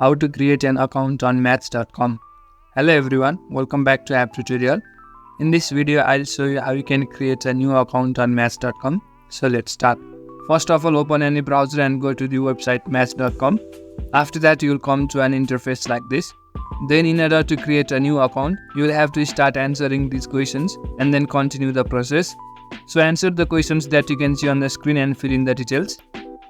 how to create an account on maths.com. Hello everyone, welcome back to app tutorial. In this video, I'll show you how you can create a new account on maths.com. So let's start. First of all, open any browser and go to the website maths.com. After that, you'll come to an interface like this. Then in order to create a new account, you'll have to start answering these questions and then continue the process. So answer the questions that you can see on the screen and fill in the details.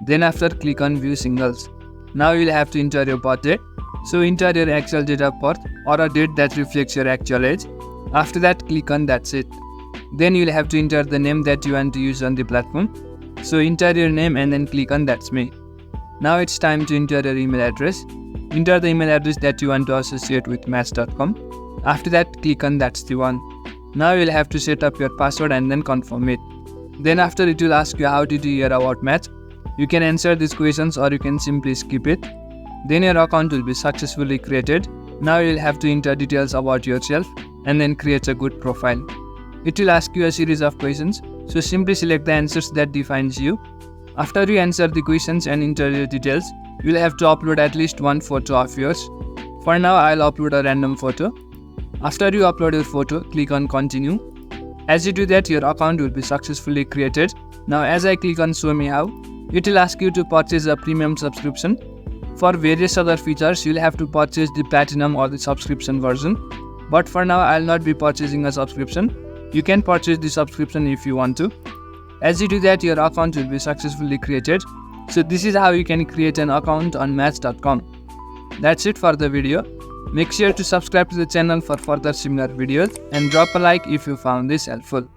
Then after, click on view singles. Now you'll have to enter your birth date. So enter your actual date of birth or a date that reflects your actual age. After that, click on that's it. Then you'll have to enter the name that you want to use on the platform. So enter your name and then click on that's me. Now it's time to enter your email address. Enter the email address that you want to associate with maths.com. After that, click on that's the one. Now you'll have to set up your password and then confirm it. Then after, it will ask you how did you hear about maths. You can answer these questions or you can simply skip it. Then your account will be successfully created. Now you'll have to enter details about yourself and then create a good profile. It will ask you a series of questions, so simply select the answers that defines you. After you answer the questions and enter your details, you'll have to upload at least one photo of yours. For now, I'll upload a random photo. After you upload your photo, click on continue. As you do that, your account will be successfully created. Now as I click on show me how, it will ask you to purchase a premium subscription. For various other features, you'll have to purchase the platinum or the subscription version. But for now, I'll not be purchasing a subscription. You can purchase the subscription if you want to. As you do that, your account will be successfully created. So this is how you can create an account on maths.com. That's it for the video. Make sure to subscribe to the channel for further similar videos and drop a like if you found this helpful.